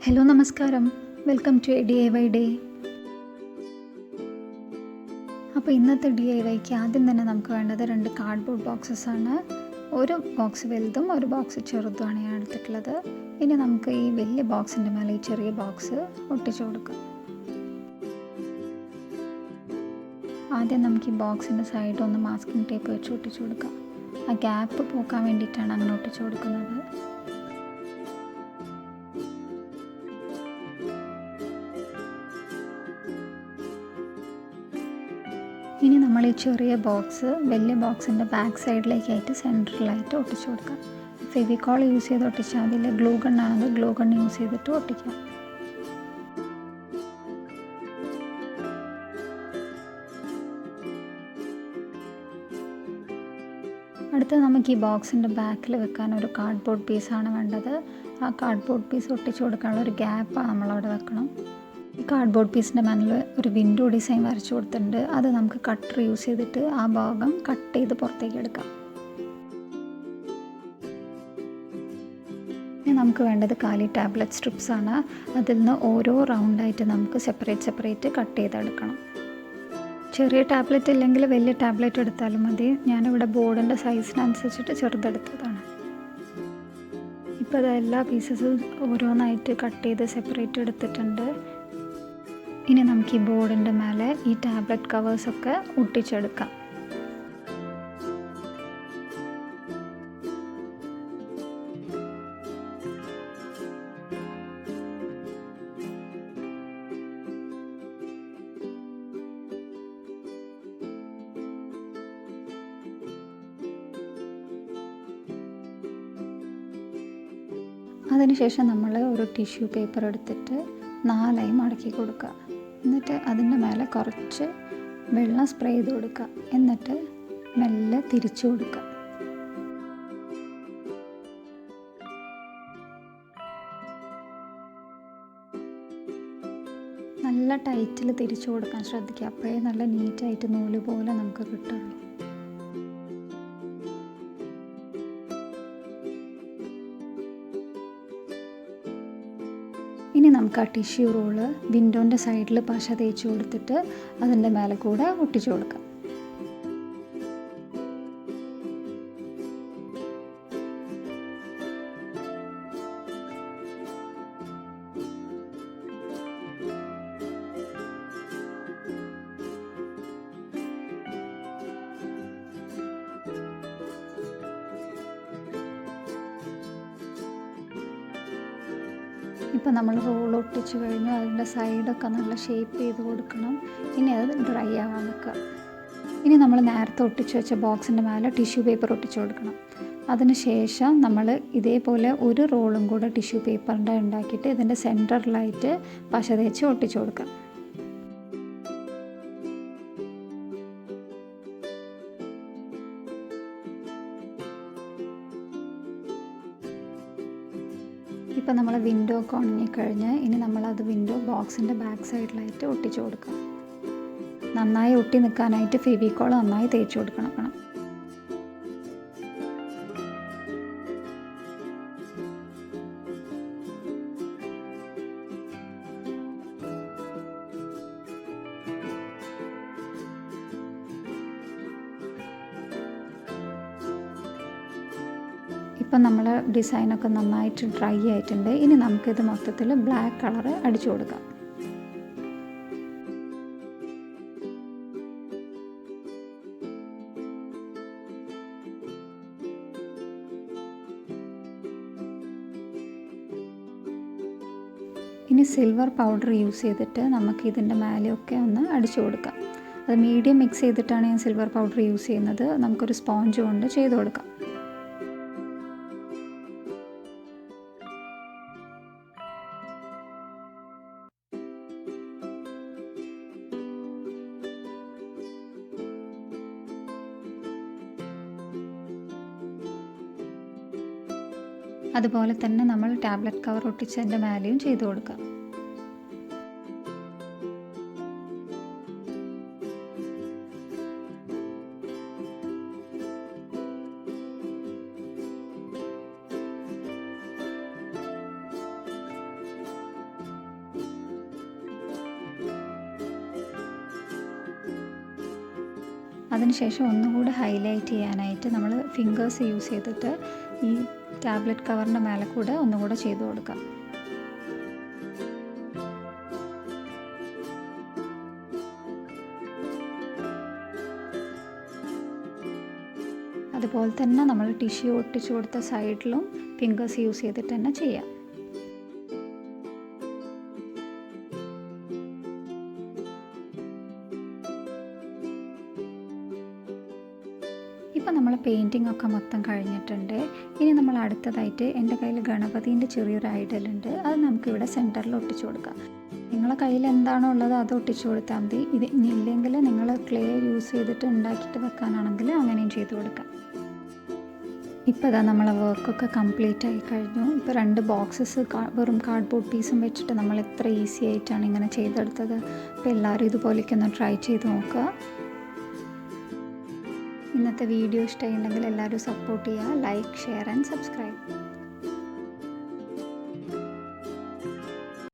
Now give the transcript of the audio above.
Hello നമസ്കാരം, welcome to DIY day. അപ്പോൾ ഇന്നത്തെ DIYക്ക് ആദ്യം തന്നെ നമുക്ക് വേണ്ടത് 2 കാർഡ്ബോർഡ് ബോക്സസ് ആണ്. ഒരു ബോക്സ് വലുതും ഒരു ബോക്സ് ചെറുതുമാണ് ഞാൻ എടുത്തിട്ടുള്ളത്. ഇനി നമുക്ക് ഈ വലിയ ബോക്സിൻ്റെ മേലെ ഈ ചെറിയ ബോക്സ് ഒട്ടിച്ചു കൊടുക്കാം. ആദ്യം നമുക്ക് ഈ ബോക്സിൻ്റെ സൈഡ് ഒന്ന് മാസ്കിംഗ് ടേപ്പ് വെച്ച് ഒട്ടിച്ചു കൊടുക്കാം. ആ ഗ്യാപ്പ് പോക്കാൻ വേണ്ടിയിട്ടാണ് അങ്ങനെ ഒട്ടിച്ചു കൊടുക്കുന്നത്. ഇനി നമ്മൾ ഈ ചെറിയ ബോക്സ് വലിയ ബോക്സിൻ്റെ ബാക്ക് സൈഡിലേക്കായിട്ട് സെൻറ്ററിലായിട്ട് ഒട്ടിച്ചു കൊടുക്കാം. ഫെവിക്കോൾ യൂസ് ചെയ്ത് ഒട്ടിച്ചാൽ മതി, ഇല്ല ഗ്ലൂ ഗണ്ണാണെങ്കിൽ ഗ്ലൂ ഗൺ യൂസ് ചെയ്തിട്ട് ഒട്ടിക്കാം. അടുത്ത് നമുക്ക് ഈ ബോക്സിൻ്റെ ബാക്കിൽ വെക്കാൻ ഒരു കാർഡ്ബോർഡ് പീസാണ് വേണ്ടത്. ആ കാർഡ്ബോർഡ് പീസ് ഒട്ടിച്ചു കൊടുക്കാനുള്ള ഒരു ഗ്യാപ്പ് നമ്മളവിടെ വെക്കണം. ഈ കാർഡ്ബോർഡ് പീസിൻ്റെ മേലിൽ ഒരു വിൻഡോ ഡിസൈൻ വരച്ചു കൊടുത്തിട്ടുണ്ട്. അത് നമുക്ക് കട്ടർ യൂസ് ചെയ്തിട്ട് ആ ഭാഗം കട്ട് ചെയ്ത് പുറത്തേക്ക് എടുക്കാം. ഇനി നമുക്ക് വേണ്ടത് കാലി ടാബ്ലറ്റ് സ്ട്രിപ്സ് ആണ്. അതിൽ നിന്ന് ഓരോ റൗണ്ടായിട്ട് നമുക്ക് സെപ്പറേറ്റ് കട്ട് ചെയ്തെടുക്കണം. ചെറിയ ടാബ്ലറ്റ് ഇല്ലെങ്കിൽ വലിയ ടാബ്ലറ്റ് എടുത്താലും മതി. ഞാനിവിടെ ബോർഡിൻ്റെ സൈസിനനുസരിച്ചിട്ട് ചെറുതെടുത്തതാണ്. ഇപ്പോൾ എല്ലാ പീസസും ഓരോന്നായിട്ട് കട്ട് ചെയ്ത് സെപ്പറേറ്റ് എടുത്തിട്ടുണ്ട്. ഇനി നമുക്ക് ഈ ബോർഡിൻ്റെ മേലെ ഈ ടാബ്ലറ്റ് കവേഴ്സൊക്കെ ഒട്ടിച്ചെടുക്കാം. അതിനുശേഷം നമ്മൾ ഒരു ടിഷ്യൂ പേപ്പർ എടുത്തിട്ട് 4 മടക്കി കൊടുക്കുക. എന്നിട്ട് അതിൻ്റെ മേലെ കുറച്ച് വെള്ളം സ്പ്രേ ചെയ്ത് കൊടുക്കുക. എന്നിട്ട് മെല്ലെ തിരിച്ചു കൊടുക്കുക. നല്ല ടൈറ്റിൽ തിരിച്ചു കൊടുക്കാൻ ശ്രദ്ധിക്കുക. അപ്പോഴേ നല്ല നീറ്റായിട്ട് നൂല് പോലെ നമുക്ക് കിട്ടുള്ളൂ. ഇനി നമുക്ക് ആ ടിഷ്യൂ റോള് വിൻഡോൻ്റെ സൈഡിൽ പശ തേച്ച് കൊടുത്തിട്ട് അതിൻ്റെ മേലെ കൂടെ ഒട്ടിച്ചു കൊടുക്കാം. ഇപ്പോൾ നമ്മൾ റോൾ ഒട്ടിച്ച് കഴിഞ്ഞു. അതിൻ്റെ സൈഡൊക്കെ നല്ല ഷേപ്പ് ചെയ്ത് കൊടുക്കണം. ഇനി അത് ഡ്രൈ ആവാൻ വെക്കുക. ഇനി നമ്മൾ നേരത്തെ ഒട്ടിച്ച് വെച്ച ബോക്സിൻ്റെ മേലെ ടിഷ്യൂ പേപ്പർ ഒട്ടിച്ച് കൊടുക്കണം. അതിന് ശേഷം നമ്മൾ ഇതേപോലെ ഒരു റോളും കൂടെ ടിഷ്യൂ പേപ്പറിൻ്റെ ഉണ്ടാക്കിയിട്ട് ഇതിൻ്റെ സെൻറ്ററിലായിട്ട് പശ തേച്ച് ഒട്ടിച്ച് കൊടുക്കാം. ഇപ്പോൾ നമ്മൾ വിൻഡോ ഒക്കെ ഉണങ്ങിക്കഴിഞ്ഞ് ഇനി നമ്മളത് വിൻഡോ ബോക്സിൻ്റെ ബാക്ക് സൈഡിലായിട്ട് ഒട്ടിച്ചു കൊടുക്കാം. നന്നായി ഒട്ടി നിൽക്കാനായിട്ട് ഫെവിക്കോൾ നന്നായി തേച്ച് കൊടുക്കണം. ഇപ്പം നമ്മൾ ഡിസൈനൊക്കെ നന്നായിട്ട് ഡ്രൈ ആയിട്ടുണ്ട്. ഇനി നമുക്കിത് മൊത്തത്തിൽ ബ്ലാക്ക് കളറ് അടിച്ചു കൊടുക്കാം. ഇനി സിൽവർ പൗഡർ യൂസ് ചെയ്തിട്ട് നമുക്ക് ഇതിൻ്റെ മേലെയൊക്കെ ഒന്ന് അടിച്ചു കൊടുക്കാം. അത് മീഡിയം മിക്സ് ചെയ്തിട്ടാണ് ഞാൻ സിൽവർ പൗഡർ യൂസ് ചെയ്യുന്നത്. നമുക്കൊരു സ്പോഞ്ച് കൊണ്ട് ചെയ്ത് കൊടുക്കാം. അതുപോലെ തന്നെ നമ്മൾ ടാബ്ലറ്റ് കവർ ഒട്ടിച്ചതിൻ്റെ മേലെയും ചെയ്ത് കൊടുക്കാം. അതിനുശേഷം ഒന്നുകൂടി ഹൈലൈറ്റ് ചെയ്യാനായിട്ട് നമ്മൾ ഫിംഗേഴ്സ് യൂസ് ചെയ്തിട്ട് ഈ ടാബ്ലറ്റ് കവറിൻ്റെ മേലെ കൂടെ ഒന്നുകൂടെ ചെയ്ത് കൊടുക്കാം. അതുപോലെ തന്നെ നമ്മൾ ടിഷ്യൂ ഒട്ടിച്ചു കൊടുത്ത സൈഡിലും ഫിംഗേഴ്സ് യൂസ് ചെയ്തിട്ട് തന്നെ ചെയ്യാം. ഇപ്പോൾ നമ്മൾ പെയിൻറ്റിംഗ് ഒക്കെ മൊത്തം കഴിഞ്ഞിട്ടുണ്ട്. ഇനി നമ്മൾ അടുത്തതായിട്ട് എൻ്റെ കയ്യിൽ ഗണപതിൻ്റെ ചെറിയൊരു ഐഡൽ ഉണ്ട്. അത് നമുക്കിവിടെ സെൻറ്ററിൽ ഒട്ടിച്ചു കൊടുക്കാം. നിങ്ങളെ കയ്യിൽ എന്താണോ ഉള്ളത് അത് ഒട്ടിച്ചു കൊടുത്താൽ മതി. ഇത് ഇല്ലെങ്കിൽ നിങ്ങൾ ക്ലേ യൂസ് ചെയ്തിട്ട് ഉണ്ടാക്കിയിട്ട് വെക്കാനാണെങ്കിൽ അങ്ങനെയും ചെയ്ത് കൊടുക്കാം. ഇപ്പോൾ ഇതാ നമ്മളെ വർക്കൊക്കെ കംപ്ലീറ്റ് ആയി കഴിഞ്ഞു. ഇപ്പോൾ 2 ബോക്സസ് വെറും കാർഡ്ബോർഡ് പീസും വെച്ചിട്ട് നമ്മൾ എത്ര ഈസി ആയിട്ടാണ് ഇങ്ങനെ ചെയ്തെടുത്തത്. അപ്പോൾ എല്ലാവരും ഇതുപോലെയൊക്കെ ഒന്ന് ട്രൈ ചെയ്ത് നോക്കുക. ഇന്നത്തെ വീഡിയോ ഇഷ്ടമായിട്ടുണ്ടെങ്കിൽ എല്ലാവരും സപ്പോർട്ട് ചെയ്യുക. Like, share and subscribe.